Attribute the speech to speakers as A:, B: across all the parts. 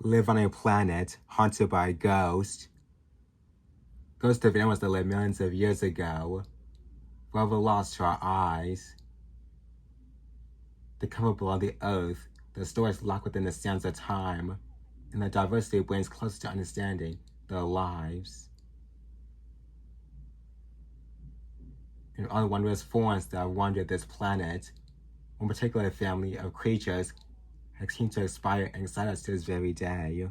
A: live on a planet haunted by ghosts. Ghosts of animals that lived millions of years ago, forever lost to our eyes. They cover below the earth, their stories locked within the sands of time, and their diversity brings closer to understanding their lives. In all the wondrous forms that have wandered this planet, one particular family of creatures has seemed to inspire and excite us to this very day.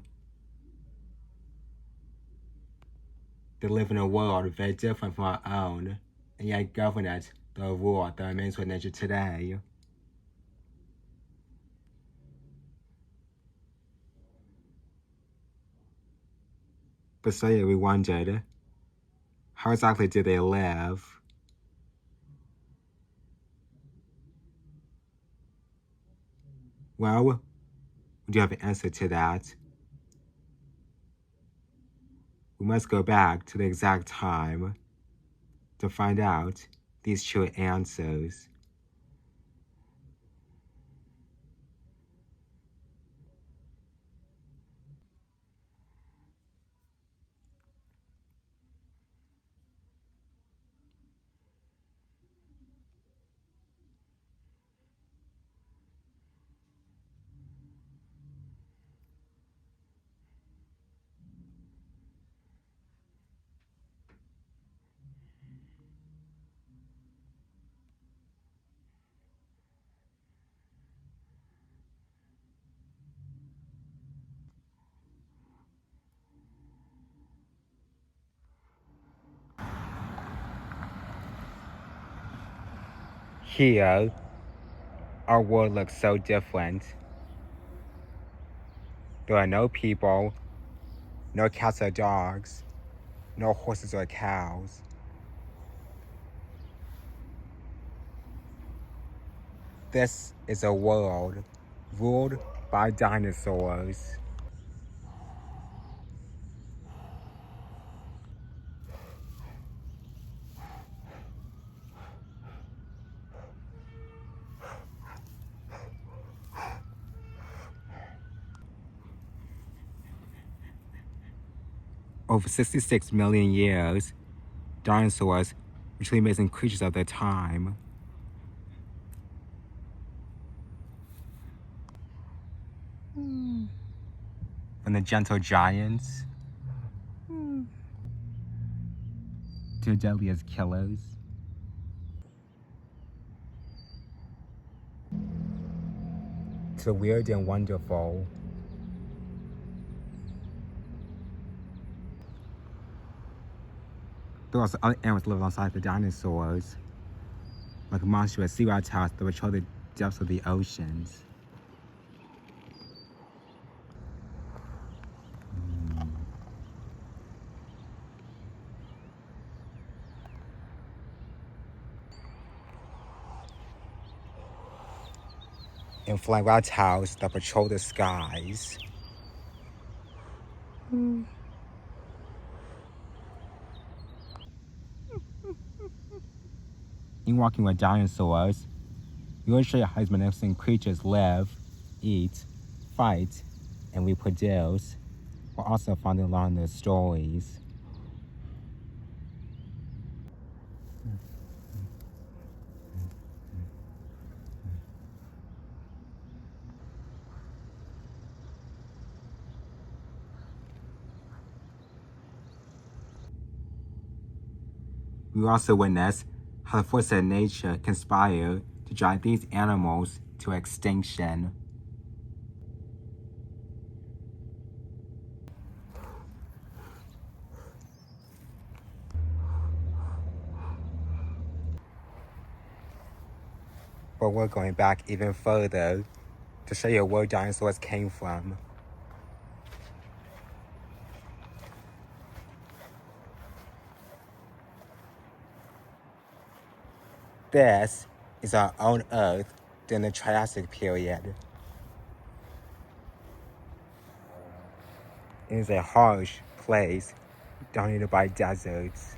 A: They live in a world very different from our own, and yet govern it through a rule that remains with nature today. But slowly we wondered, how exactly do they live? Well, we do have an answer to that. We must go back to the exact time to find out these true answers. Here, our world looks so different. There are no people, no cats or dogs, no horses or cows. This is a world ruled by dinosaurs. Over 66 million years, dinosaurs were truly amazing creatures of their time. From the gentle giants to the deadliest killers. To the weird and wonderful. There were also other animals that lived alongside the dinosaurs, like monstrous sea reptiles that patrol the depths of the oceans. And flying reptiles that patrol the skies. In walking with dinosaurs, we will show you how these magnificent creatures live, eat, fight, and reproduce, while also finding along their stories. We also witness how the forces of nature conspire to drive these animals to extinction. But we're going back even further to show you where dinosaurs came from. This is our own Earth during the Triassic period. It is a harsh place dominated by deserts.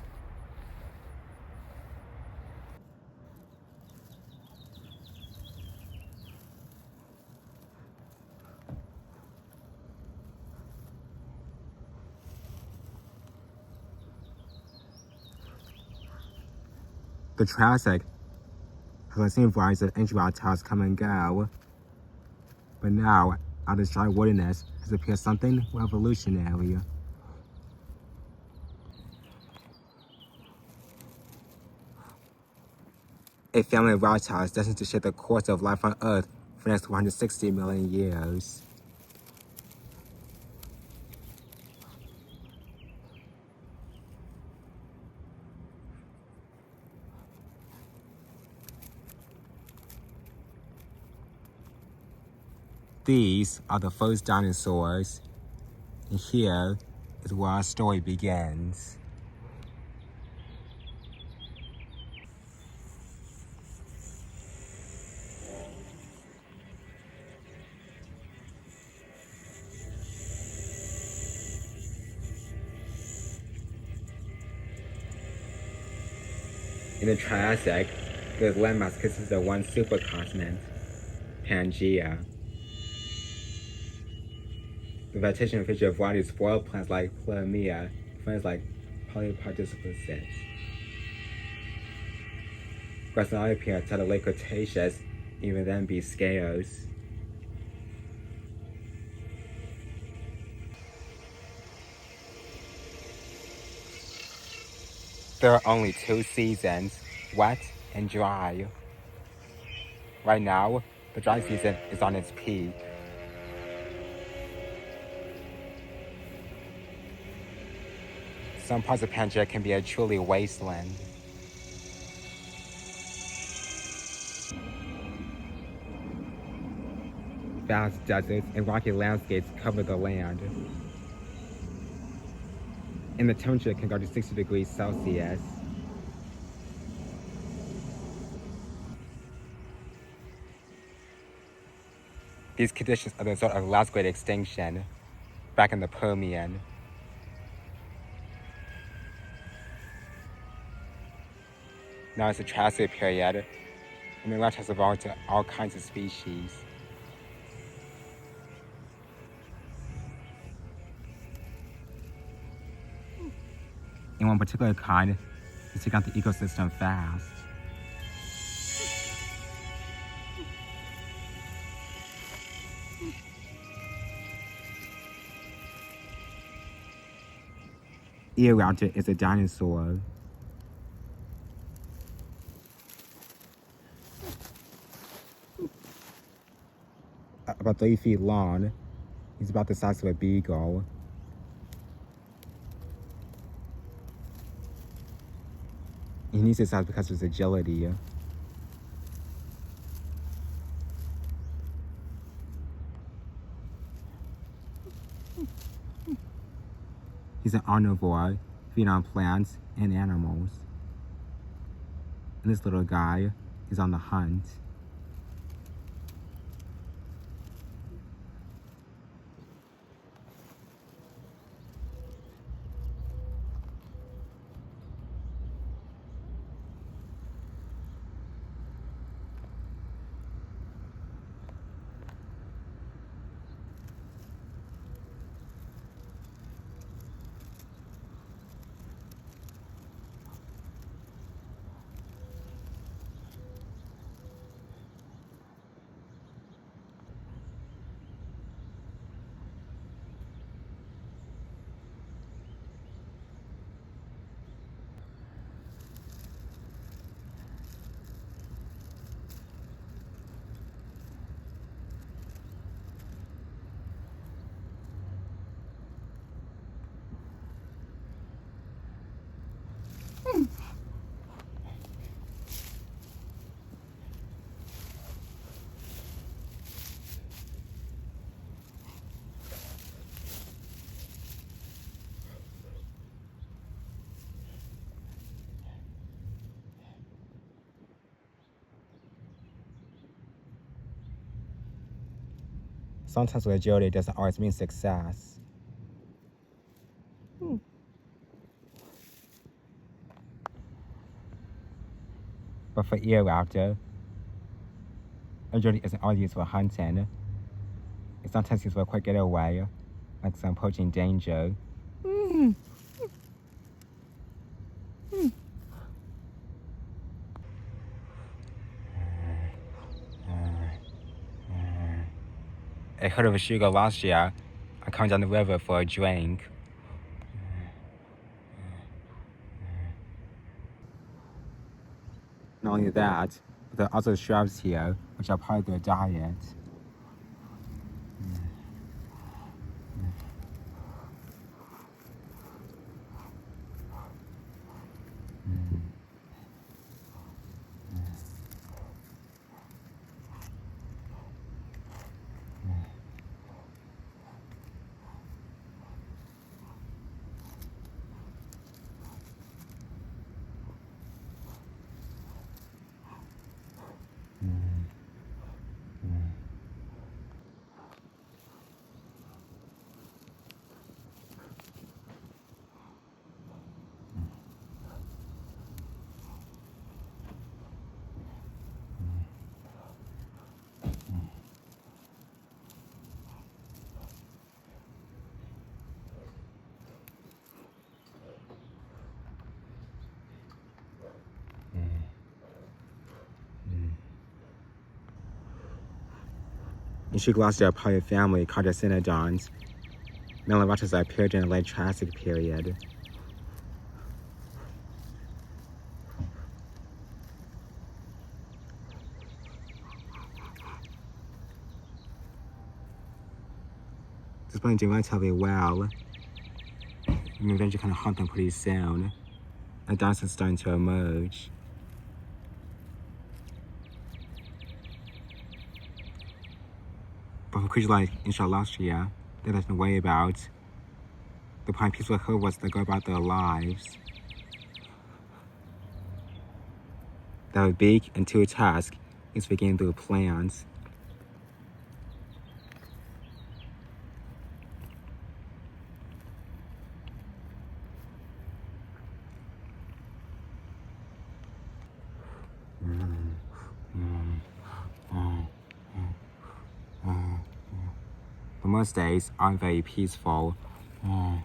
A: The Triassic has seen varieties of ancient reptiles come and go, but now, out of this dry wilderness, has appeared something revolutionary. A family of reptiles destined to shape the course of life on Earth for the next 160 million years. These are the first dinosaurs, and here is where our story begins. In the Triassic, the landmass consisted of one supercontinent, Pangaea. The vegetation featured a variety of spoiled plants like Plumea, and ferns like Polyparticipus. Grass and appear outside the late Cretaceous, even then be scarce. There are only two seasons, wet and dry. Right now, the dry season is on its peak. Some parts of Pangaea can be a truly wasteland. Vast deserts and rocky landscapes cover the land. And the temperature can go to 60 degrees Celsius. These conditions are the result of last great extinction, back in the Permian. Now it's the Triassic period, and the land has evolved to all kinds of species. And one particular kind is taking out the ecosystem fast. Eoraptor is a dinosaur. About 30 feet long, he's about the size of a beagle. He needs this size because of his agility. He's an omnivore, feeding on plants and animals. And this little guy is on the hunt. Sometimes with agility doesn't always mean success. But for Eoraptor, agility isn't always used for hunting. It's sometimes used for a quick getaway, like some approaching danger. a herd of Ischigualastia are coming down the river for a drink. Not only that, but there are also shrubs here, which are part of their diet. Ischigualastia are part of the family called the Cynodonts. Mainly raptors that appeared during the late Triassic period. This one doing relatively well. I'm eventually kind of hunt them pretty soon. And dinosaurs starting to emerge. But for creatures like Ischigualastia, they have to worry about. The prime peaceful herbivores that go about their lives. They have a beak and two tusks, is for getting through plants. But most days aren't very peaceful. There's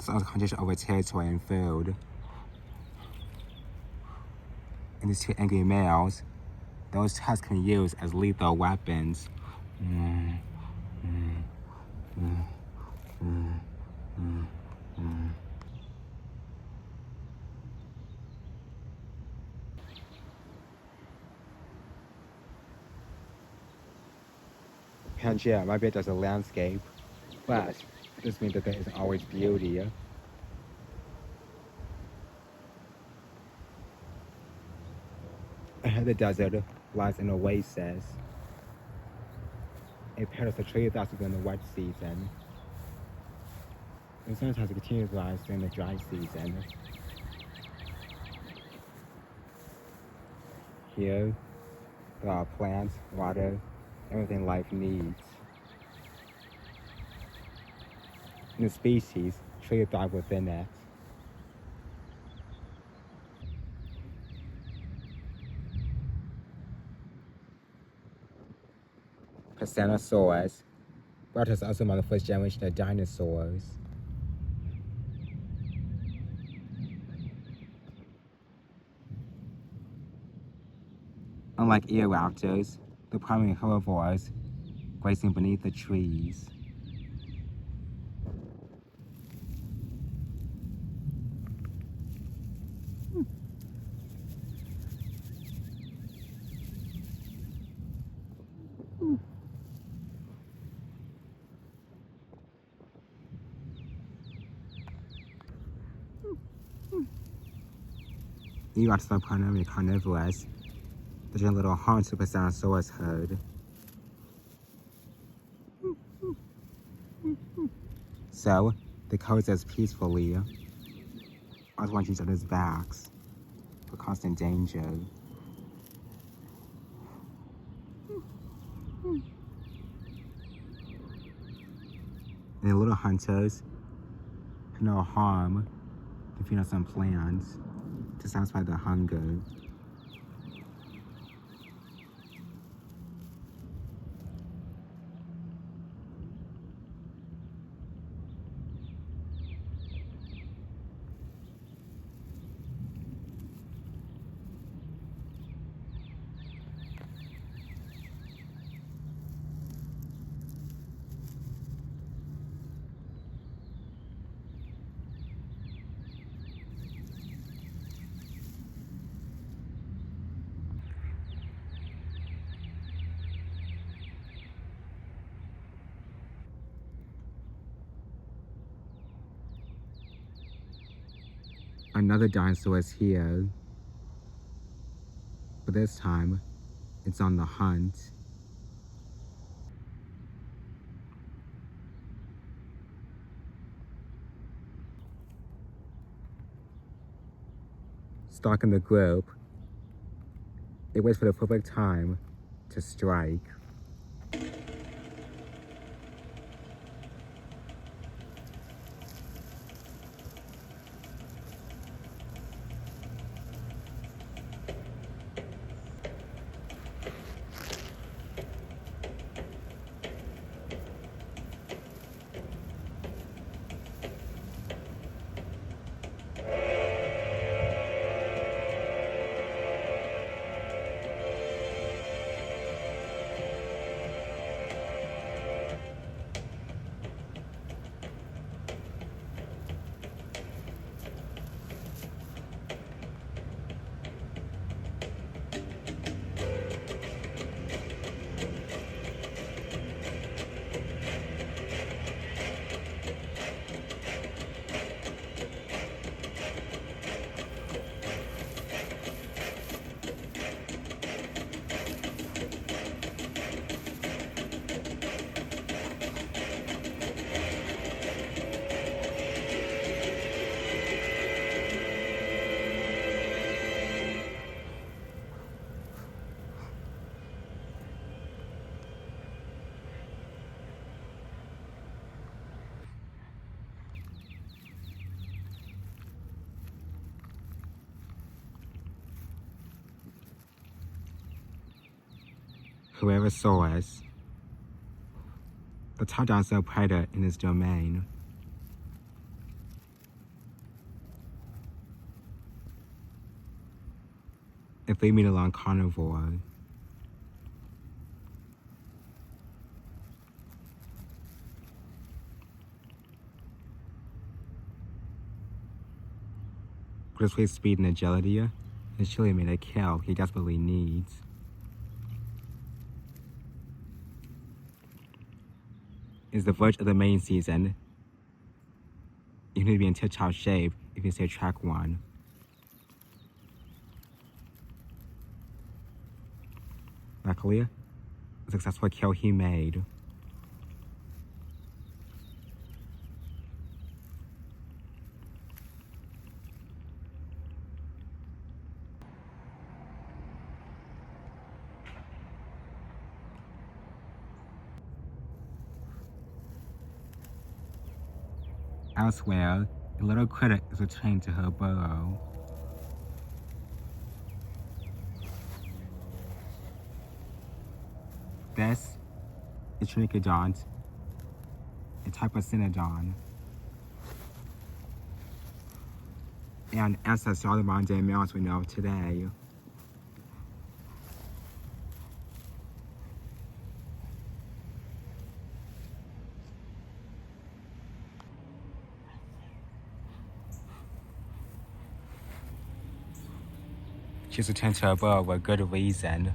A: also competition over territory and food. And these two angry males, those tusks can be used as lethal weapons. Pangea might be just a landscape, but this means that there isn't always beauty. The desert lies in oasis. It pairs the tree that's during the wet season. And sometimes it continues to rise during the dry season. Here, there are plants, water, everything life needs. And the species truly thrive within it. Pisanosaurus. Raptors are also among the first generation of dinosaurs. Unlike Eoraptors, the primary herbivores grazing beneath the trees. Eoraptors are primarily carnivorous. There's a little harm to Pisanosaurus herd. So, they coexist peacefully. Always watching each other's backs for constant danger. And the little hunters have no harm to feed on some plants to satisfy their hunger. Another dinosaur is here, but this time it's on the hunt. Stalking the group, it waits for the perfect time to strike. Herrerasaurus, the top dinosaur predator in its domain. A 3-meter-long carnivore. With his speed and agility, has surely made a kill he desperately needs. It's the verge of the main season. You need to be in tip-top shape if you say track one. Luckily, a successful kill he made. Elsewhere, a little critter is returned to her burrow. This is Chiniquodon, a type of Cynodont, and ancestor of the modern-day mammals we know of today. She's returned to her burrow for a good reason.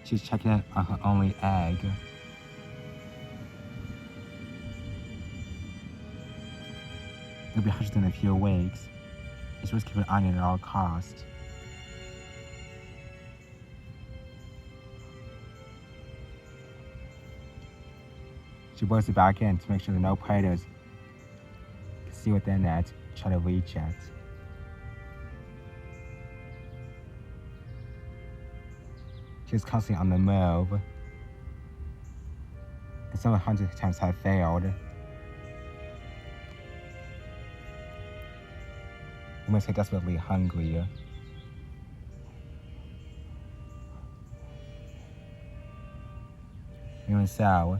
A: She's checking in on her only egg. It'll be hatched in a few weeks. It's worth keeping an eye on it at all costs. She bursts it back in to make sure that no predators can see within it, try to reach it. She's constantly on the move, and some hunting attempts have failed. It makes her desperately hungry. Even so,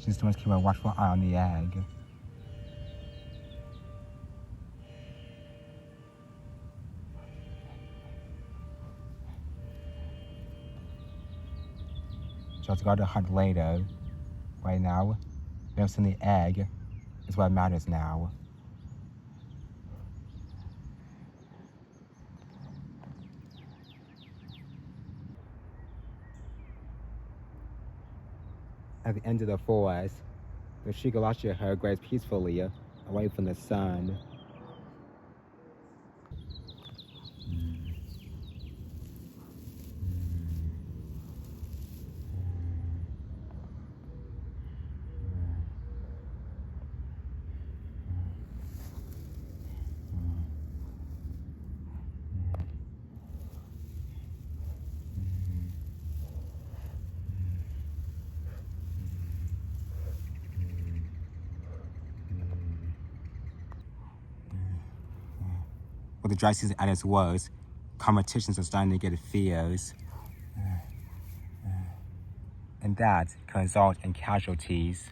A: she still must keep a watchful eye on the egg. She'll have to go to hunt later. Right now, we have seen the egg is what matters now. At the end of the forest, the Ischigualastia herd grazed peacefully away from the sun. With the dry season at its worst, competitions are starting to get fierce. And that can result in casualties.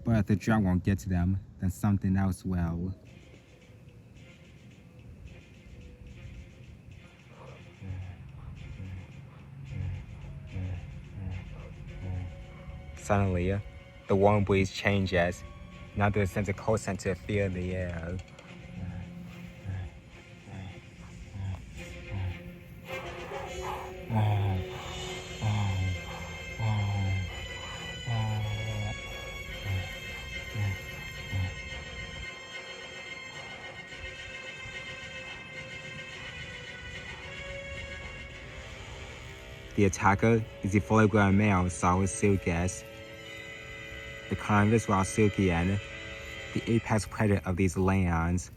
A: But if the drought won't get to them, then something else will. Suddenly, the warm breeze changes. Now there's a sense of cold center feel in the air. The attacker is the fully grown male Saurosuchus. The carnivorous Saurosuchian, the apex predator of these lands.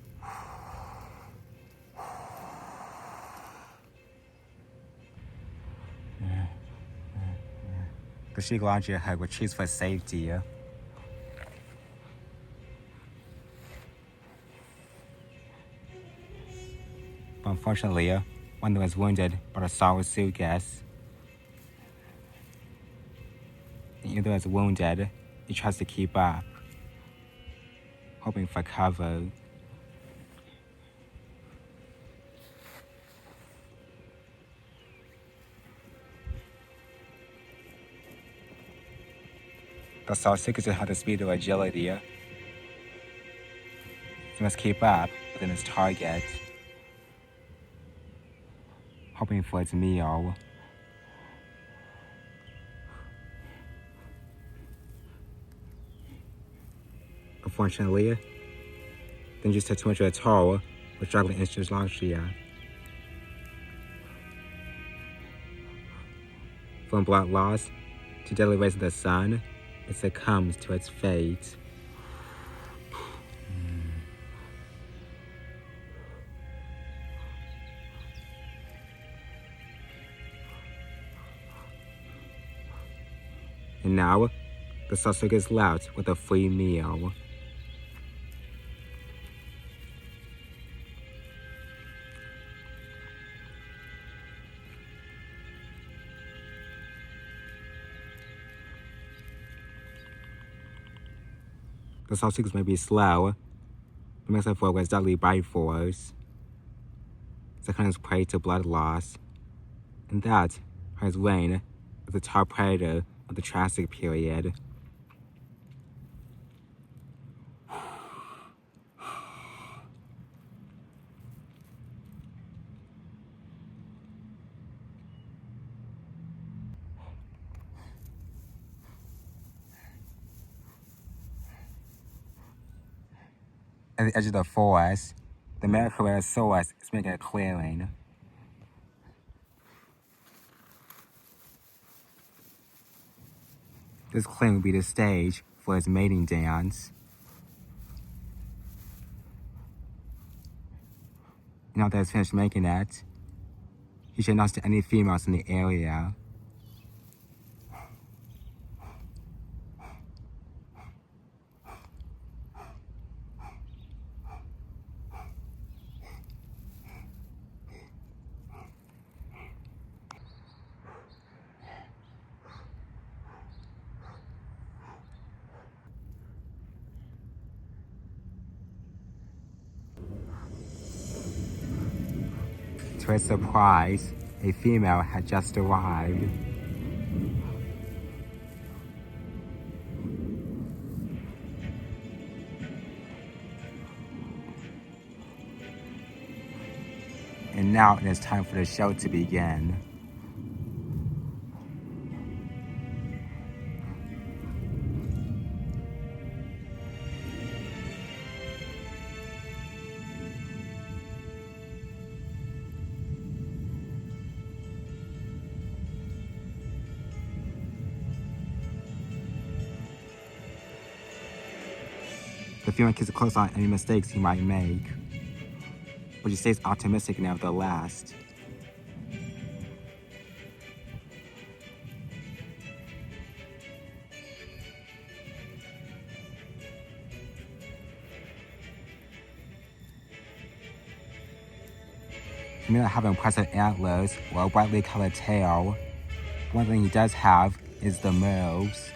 A: The Ischigualastia herd retreats for safety. But unfortunately, one of them was wounded by the Saurosuchus. Even though it's wounded, he tries to keep up, hoping for cover. The Saurosuchus have the speed or agility. He must keep up within his target, hoping for its meal. Unfortunately, then just took too much of a toll with struggling in Ischigualastia. From blood loss to deadly rays of the sun, it succumbs to its fate. And now, the Saurosuchus is left with a free meal. The Saurosuchus may be slow, but makes up for with deadly bite force. Succumbs prey to blood loss, and that has reigned as the top predator of the Triassic period. At the edge of the forest, the male Herrerasaurus is making a clearing. This clearing will be the stage for his mating dance. Now that he's finished making it, he should announce to any females in the area. To his surprise, a female had just arrived. now it is time for the show to begin. The film keeps a close eye on any mistakes he might make, but he stays optimistic nevertheless. He may not have impressive antlers or a brightly colored tail. One thing he does have is the moves.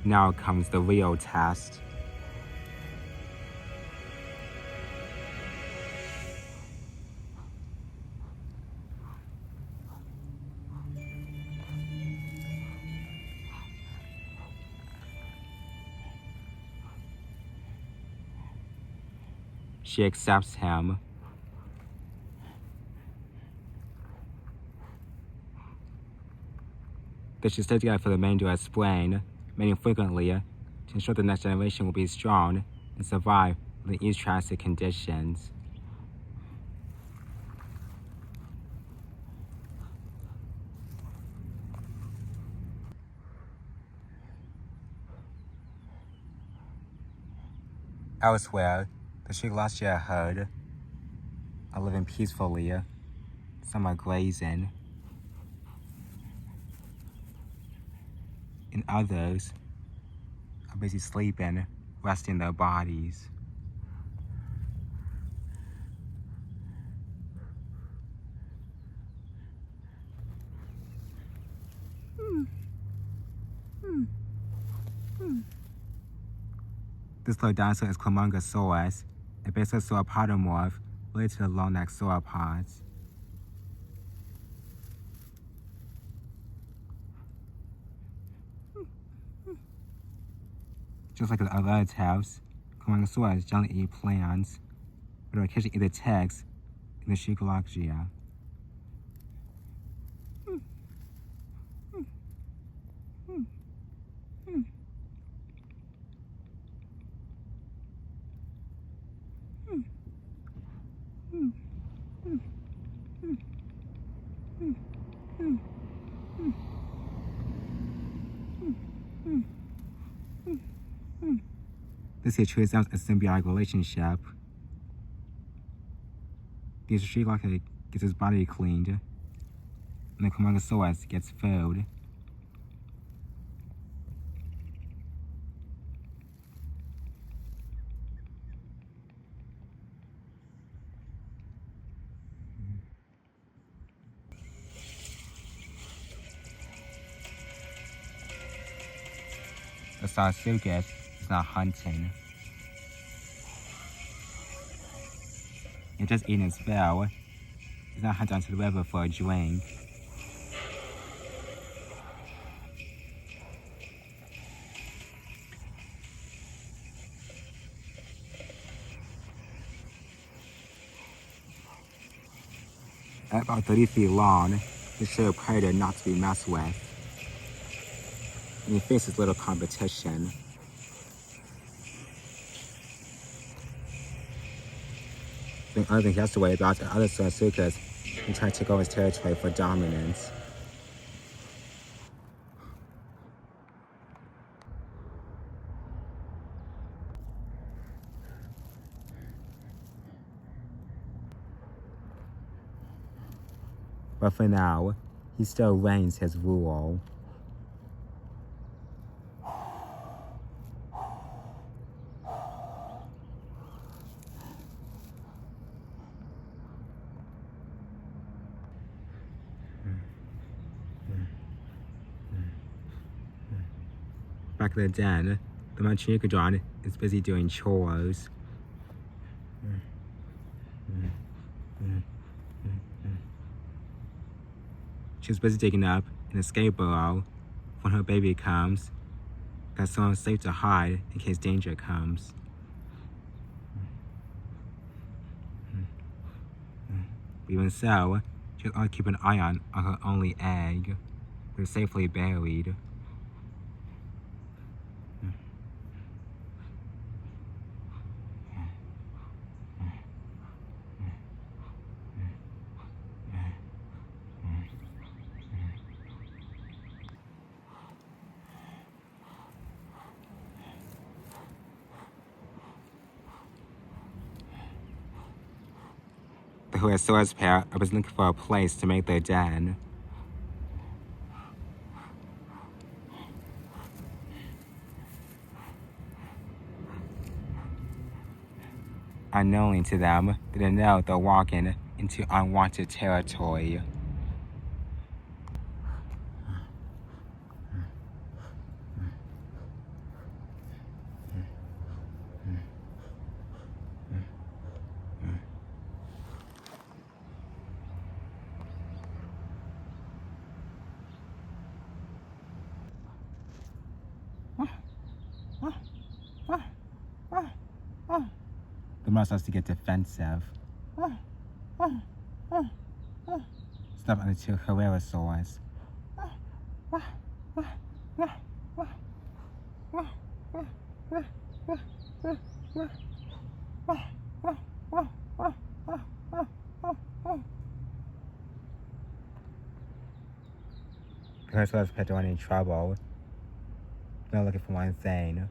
A: Now comes the real test. She accepts him. They should stay together for the remainder of spring, mating frequently to ensure the next generation will be strong and survive within each drastic conditions. Elsewhere, the Ischigualastia herd are living peacefully. Some are grazing, and others are busy sleeping, resting their bodies. This little dinosaur is Chromogisaurus, a basic sauropodomorph related to the long-necked sauropods. Just like the other relatives, Chromogisaurus generally eat plants, but occasionally eat the ticks in the Ischigualastia. This here truly resembles a symbiotic relationship. The Ischigualastia gets his body cleaned, and the Chromogisaurus gets food. The Saurosuchus is not hunting. He's just eating his fill. He's not hunting onto the river for a drink. At about 30 feet long, he shows a predator not to be messed with. And he faces little competition. The other thing he has to worry about are other Saurosuchus who try to take over his territory for dominance. but for now, he still reigns his rule. Back in the den, the Chiniquodon is busy doing chores. She's busy digging up an escape burrow when her baby comes. That's somewhere safe to hide in case danger comes. Even so, she'll always keep an eye on her only egg, which is safely buried. The Herrerasaurus pair are looking for a place to make their den. Unknowing to them, they know they're walking into unwanted territory. The mouse starts to get defensive. Step on the two Herrerasaurs. The Herrerasaurus pet don't want any trouble. They're looking for one thing.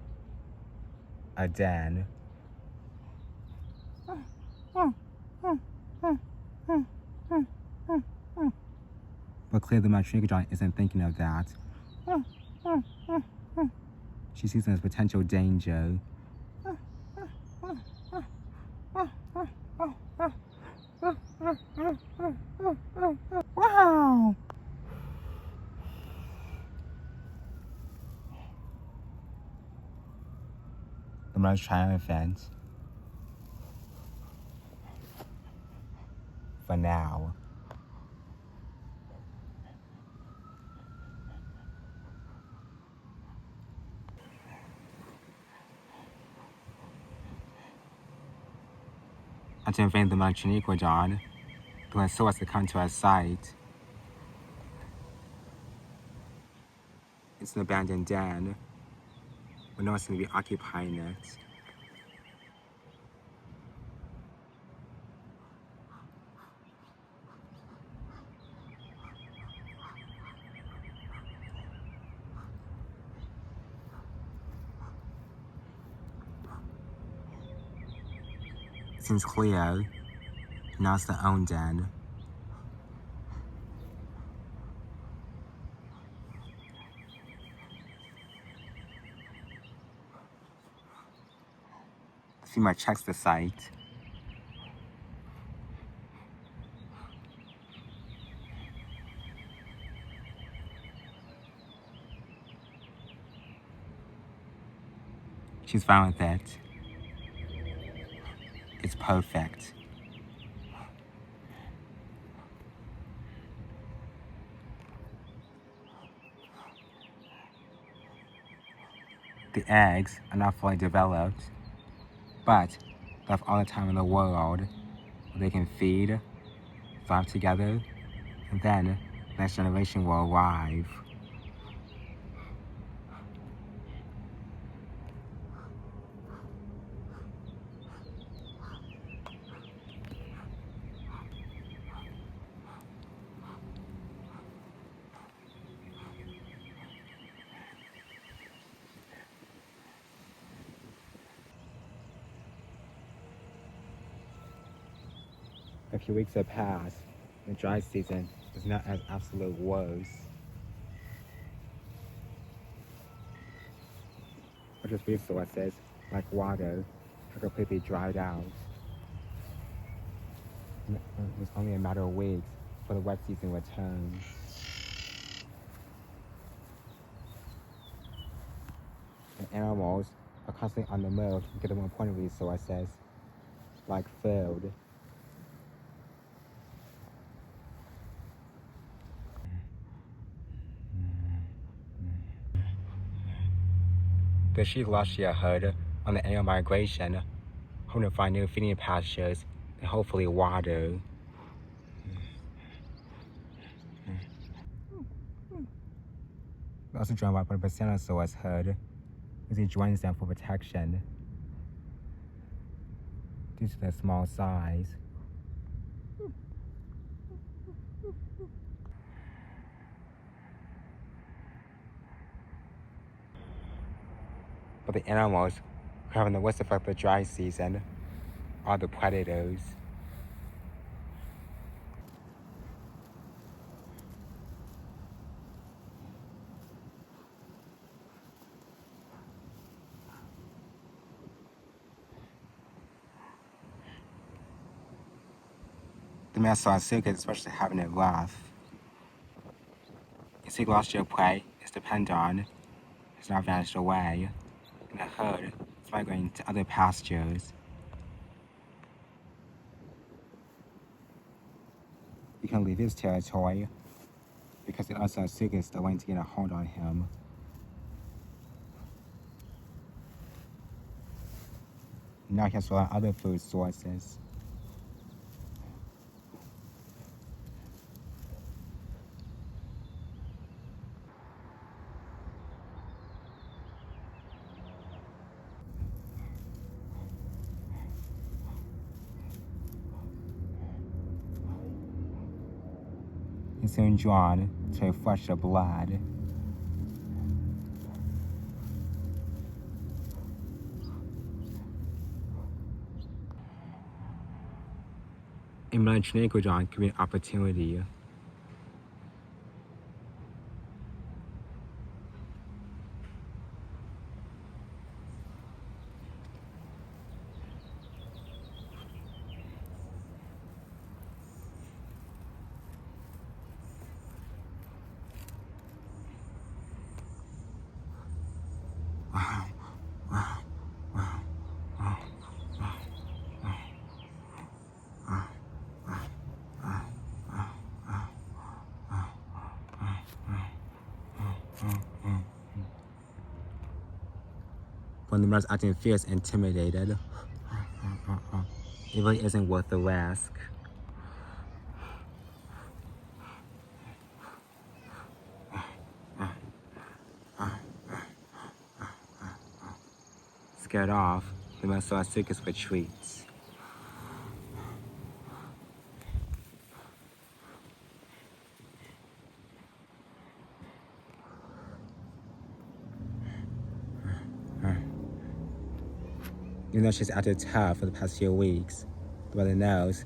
A: A den. But clearly my Chiniquodon isn't thinking of that. She sees them as potential danger. Wow! The most triumphant. For now. And to invade the Chiniquodon, the Herrerasaurus to come to our sight. It's an abandoned den, but no one's going to be occupying it. It seems clear. Now it's their own den. The female checks the site. She's fine with it. It's perfect. The eggs are not fully developed, but they have all the time in the world where they can feed, thrive together, and then the next generation will arrive. A few weeks have passed, the dry season is not as absolute worst. Other resources, like water, are completely dried out. It's only a matter of weeks before the wet season returns. And animals are constantly on the move to get the more important resources, like food. The Ischigualastia herd on the annual migration, hoping to find new feeding pastures and hopefully water. They're also joined by the Pisanosaurus herd, as he joins them for protection due to their small size. But the animals who have the worst effect of the dry season are the predators. The male Saurosuchus is especially having it rough. Ischigualastia prey is dependent on has not vanished away, and the herd is migrating to other pastures. He can leave his territory because the other Saurosuchus is still waiting to get a hold on him. Now he has to rely on other food sources. He's soon drawn to a fresher blood. And my Chiniquodon could be an opportunity. When the mother's acting fierce and intimidated, it really isn't worth the risk. Scared off, the mother Saurosuchus retreats. Even though she's acted tough for the past few weeks, the mother knows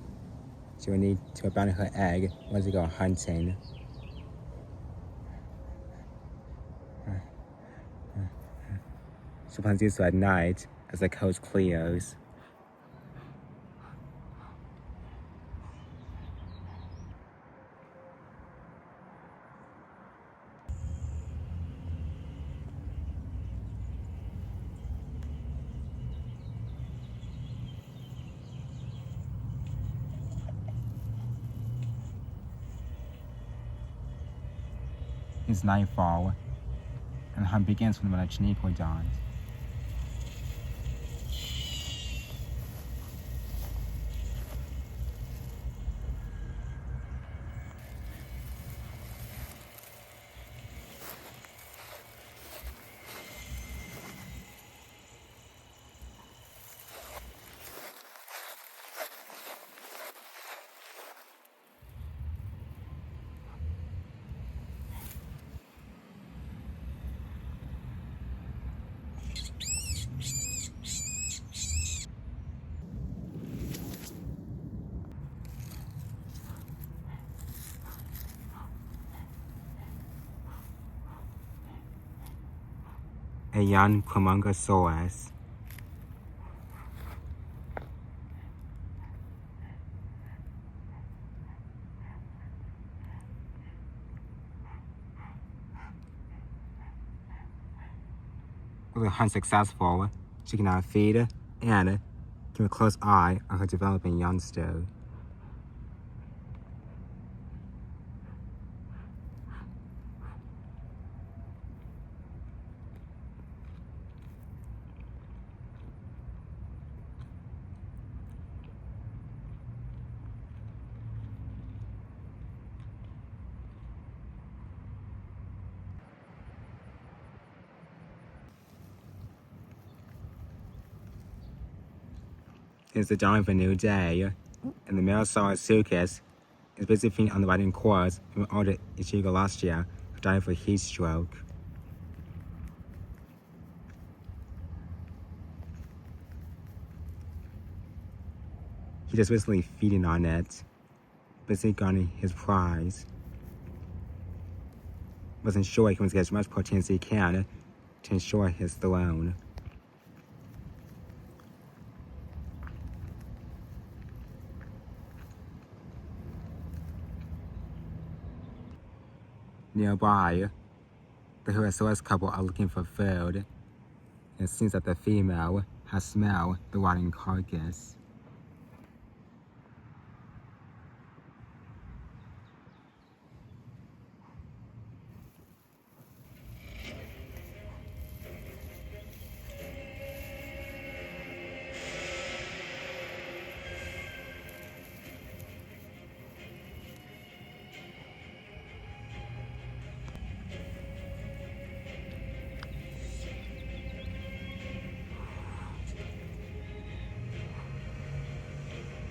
A: she will need to abandon her egg once they go hunting. She plans to do so at night as the coast clears. It's nightfall, and the hunt begins for the mother Chiniquodon. a young Chromogisaurus. With her hunt successful, she can now feed and keep a close eye on her developing youngster. It's the dawn of a new day, and the male Saurosuchus is busy feeding on the riding course of an older Ischigualastia who died of a heat stroke. He just basically feeding on it, busy guarding his prize. Wasn't sure he was getting as much protein as he can to ensure his throne. Nearby, the Herrerasaurus couple are looking for food, and it seems that the female has smelled the rotting carcass.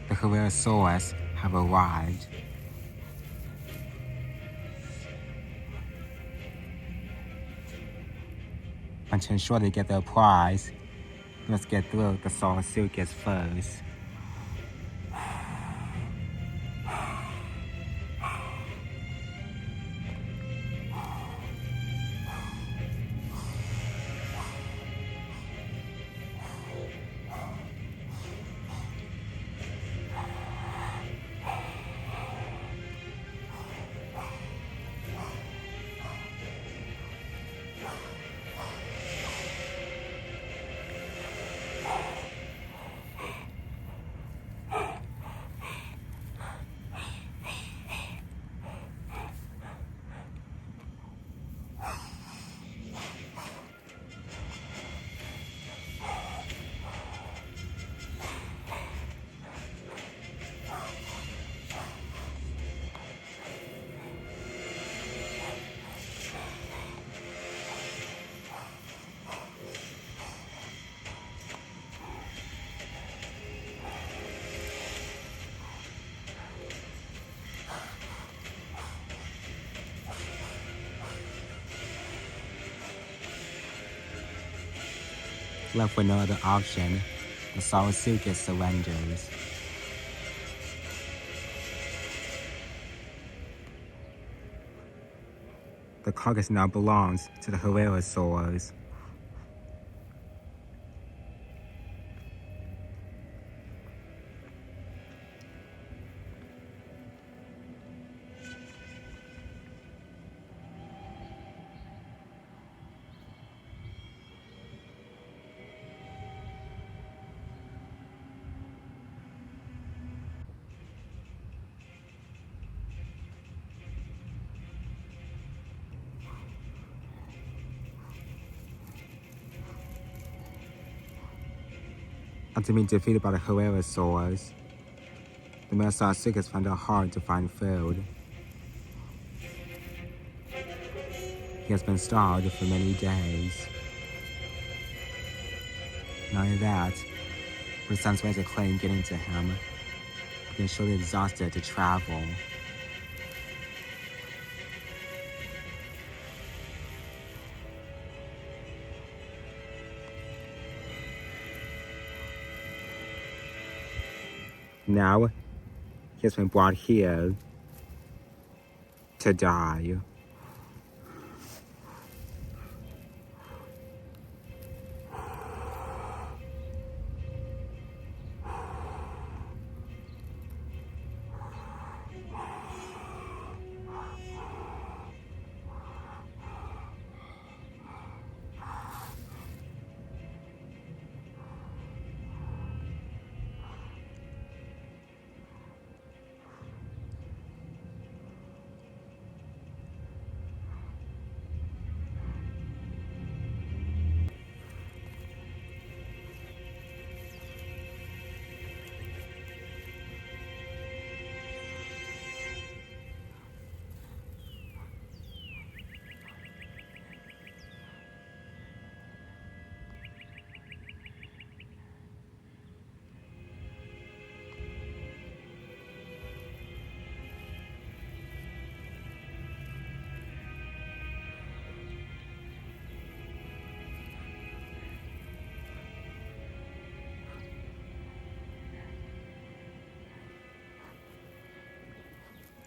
A: The Herrerasaurus have arrived. And to ensure they get their prize, they must get through the Saurosuchus first. Left with no other option, the Saurosuchus surrenders. The carcass now belongs to the Herrerasaurus. After being defeated by the Herrerasaurus, the male Saurosuchus found it hard to find food. He has been starved for many days. Not only that, but the sun's rays are claim getting to him, being surely exhausted to travel. Now, he has been brought here to die.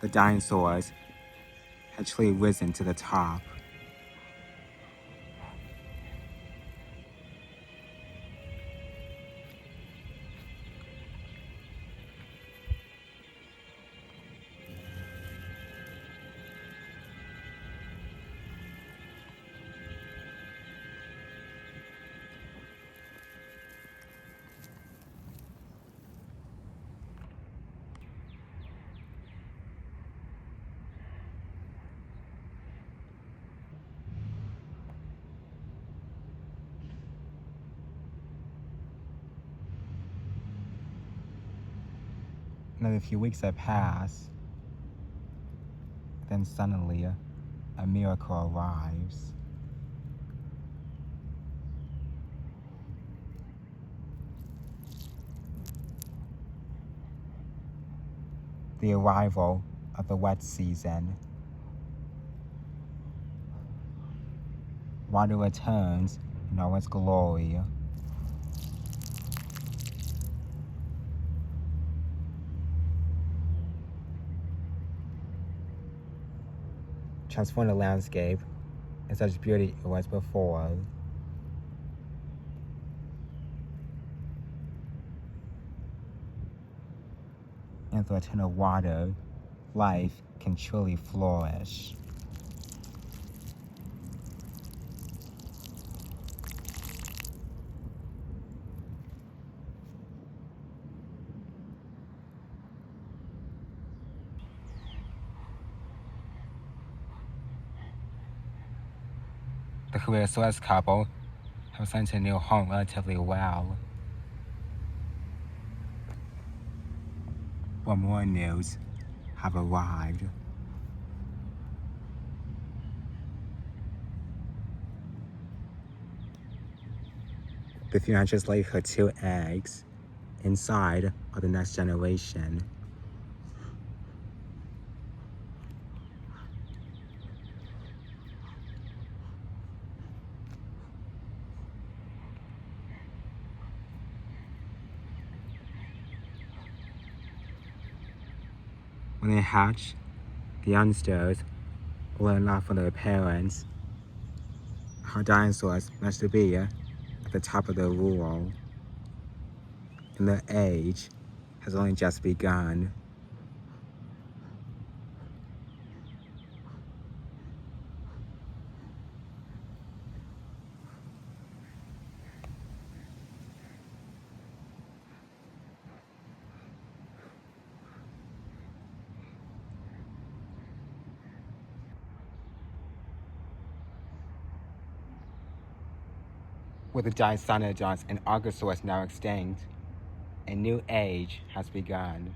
A: the dinosaurs had truly risen to the top. Another few weeks had passed. Then suddenly, a miracle arrives. The arrival of the wet season. Water returns in all its glory. Transform the landscape in such beauty it was before. And through eternal water, life can truly flourish. The Herrerasaurus couple have found a new home relatively well. But more news have arrived. The female just laid her 2 eggs inside of the next generation. When they hatch, the youngsters learn off from their parents how dinosaurs managed to be at the top of the world, and their age has only just begun. With the giant Cynodonts and Archosaurs now extinct, a new age has begun.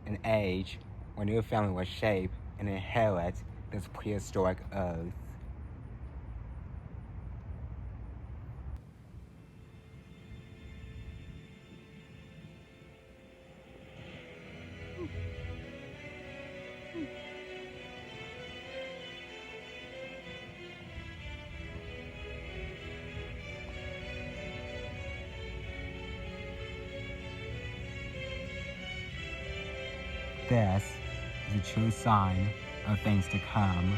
A: An age where new family will shape and inherit this prehistoric Earth. This is a true sign of things to come.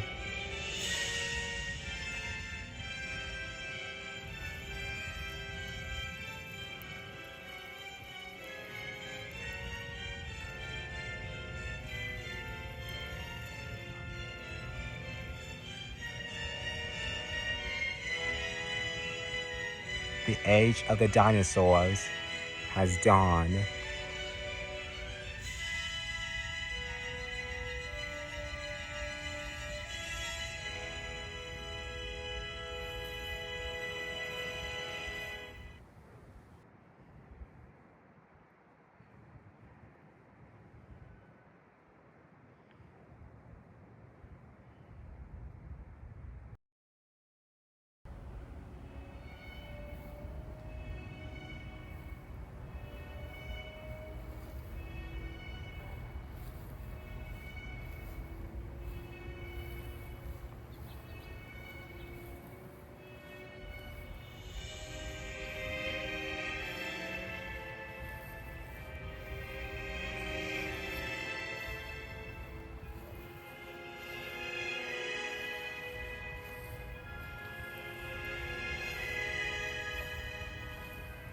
A: The age of the dinosaurs has dawned.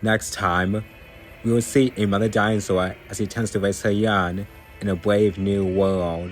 A: Next time, we will see a mother dinosaur as she tends to raise her young in a brave new world.